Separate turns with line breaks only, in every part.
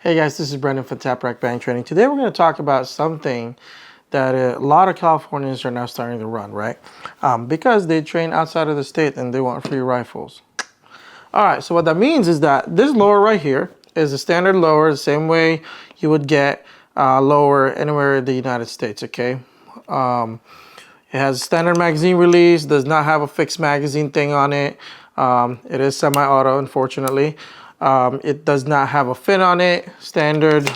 Hey guys, this is Brendan from Tap Rack Bang Training. Today we're going to talk about something that a lot of Californians are now starting to run, right? Because they train outside of the state and they want free rifles. All right, so what that means is that this lower right here is a standard lower, the same way you would get lower anywhere in the United States, okay? It has a standard magazine release, does not have a fixed magazine thing on it. It is semi-auto, unfortunately. It does not have a fin on it, standard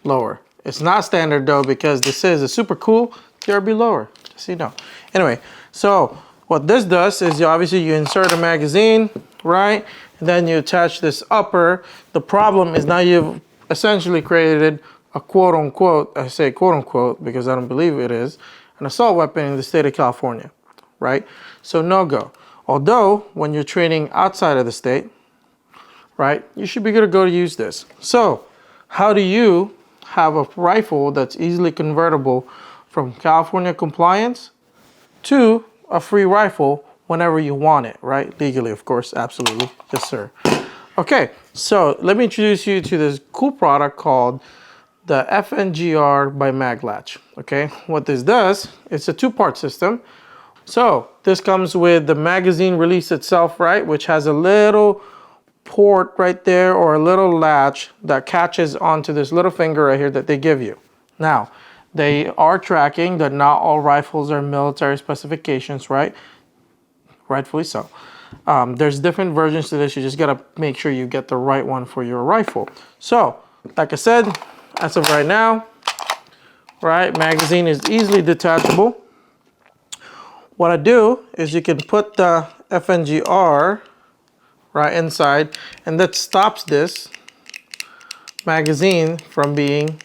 lower. It's not standard though, because this is a super cool TRB lower, just so you know. Anyway, so what this does is obviously you insert a magazine, right? And then you attach this upper. The problem is now you've essentially created a quote unquote, I say quote unquote because I don't believe it is, an assault weapon in the state of California, right? So no go. Although when you're training outside of the state, right, you should be good to go to use this. So how do you have a rifle that's easily convertible from California compliance to a free rifle whenever you want it, right? Legally, of course, absolutely. Yes, sir. Okay, so let me introduce you to this cool product called the F.N.G.R by MagLatch, okay? What this does, it's a two-part system. So this comes with the magazine release itself, right, which has a little port right there or a little latch that catches onto this little finger right here that they give you. Now, they are tracking that not all rifles are military specifications, right? Rightfully so. There's different versions to this. You just gotta make sure you get the right one for your rifle. So, like I said, as of right now, right, magazine is easily detachable. What I do is you can put the F.N.G.R right inside, and that stops this magazine from being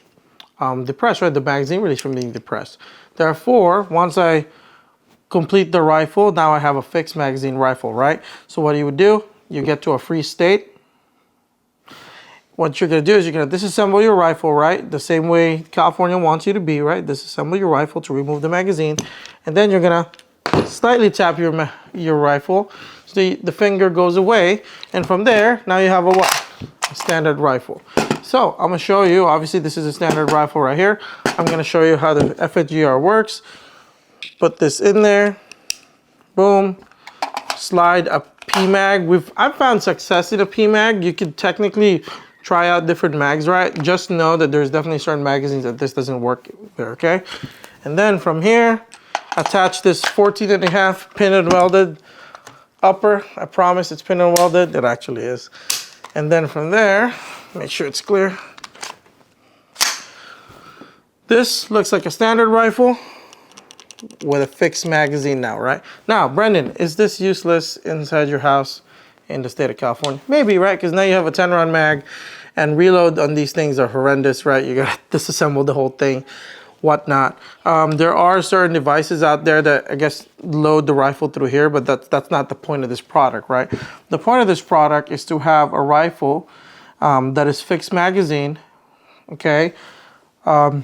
depressed, right? The magazine release from being depressed. Therefore, once I complete the rifle, now I have a fixed magazine rifle, right? So what you would do, you get to a free state. What you're gonna do is you're gonna disassemble your rifle, right? The same way California wants you to be, right? Disassemble your rifle to remove the magazine, and then you're gonna slightly tap your rifle. So the finger goes away, and from there, now you have a what? A standard rifle. So I'm gonna show you, obviously this is a standard rifle right here. I'm gonna show you how the F.N.G.R works. Put this in there, boom, slide a PMag. I've found success in a PMag. You could technically try out different mags, right? Just know that there's definitely certain magazines that this doesn't work there, okay? And then from here, attach this 14.5 pin and welded upper. I promise it's pin and welded. It actually is. And then from there, make sure it's clear. This looks like a standard rifle with a fixed magazine now, right? Now, Brendan, is this useless inside your house in the state of California? Maybe, right? Because now you have a 10-round mag, and reload on these things are horrendous, right? You gotta disassemble the whole thing, whatnot. There are certain devices out there that I guess load the rifle through here, but that's not the point of this product, right? The point of this product is to have a rifle that is fixed magazine, okay,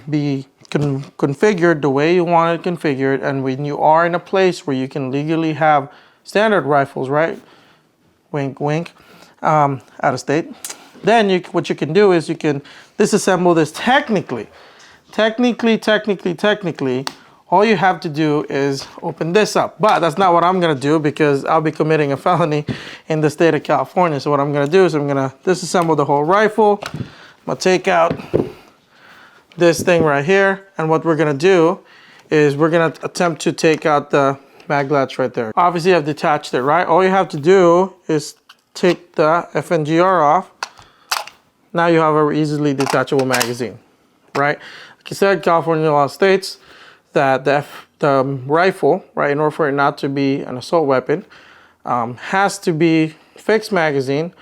be configured the way you want it configured, and when you are in a place where you can legally have standard rifles, right? Wink, wink, out of state. Then what you can do is you can disassemble this technically, all you have to do is open this up. But that's not what I'm gonna do because I'll be committing a felony in the state of California. So what I'm gonna do is I'm gonna disassemble the whole rifle. I'm gonna take out this thing right here. And what we're gonna do is we're gonna attempt to take out the MagLatch right there. Obviously I've detached it, right? All you have to do is take the F.N.G.R off. Now you have a easily detachable magazine, right? Like I said, California law states that the rifle, right, in order for it not to be an assault weapon, has to be fixed magazine,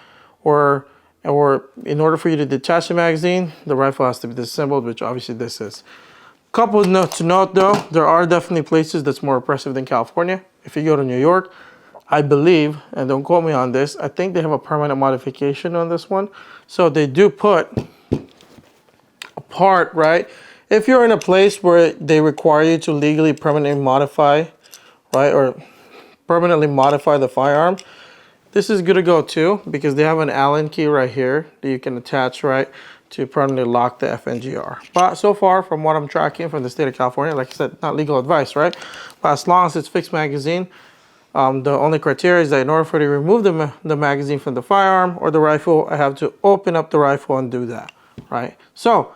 or in order for you to detach the magazine, the rifle has to be disassembled, which obviously this is. Couple of notes to note though, there are definitely places that's more oppressive than California. If you go to New York, I believe, and don't quote me on this, I think they have a permanent modification on this one. So they do put a part, right? If you're in a place where they require you to legally permanently modify, right, or permanently modify the firearm, This is good to go too, because they have an Allen key right here that you can attach, right, to permanently lock the F.N.G.R. But so far, from what I'm tracking from the state of California, like I said, not legal advice, right? But as long as it's fixed magazine, the only criteria is that in order for you to remove the magazine from the firearm or the rifle, I have to open up the rifle and do that, right? So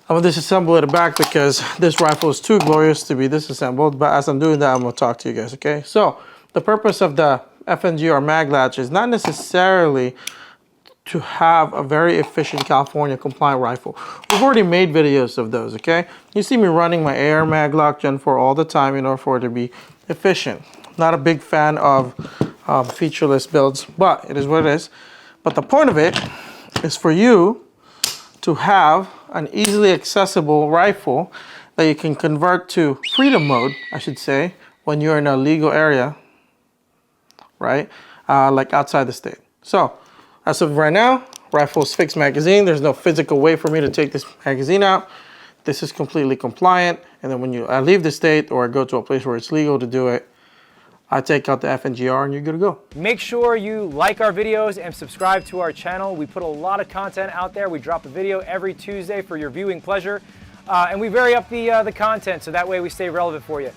I'm gonna disassemble it back because this rifle is too glorious to be disassembled. But as I'm doing that, I'm gonna talk to you guys, okay? So the purpose of the F.N.G.R MagLatch is not necessarily to have a very efficient California compliant rifle. We've already made videos of those, okay? You see me running my AR MagLock Gen 4 all the time in order for it to be efficient. Not a big fan of featureless builds, but it is what it is. But the point of it is for you to have an easily accessible rifle that you can convert to freedom mode, I should say, when you're in a legal area, right? Like outside the state. So as of right now, rifle is fixed magazine. There's no physical way for me to take this magazine out. This is completely compliant. And then when I leave the state or I go to a place where it's legal to do it, I take out the F.N.G.R and you're good to go.
Make sure you like our videos and subscribe to our channel. We put a lot of content out there. We drop a video every Tuesday for your viewing pleasure. And we vary up the content so that way we stay relevant for you.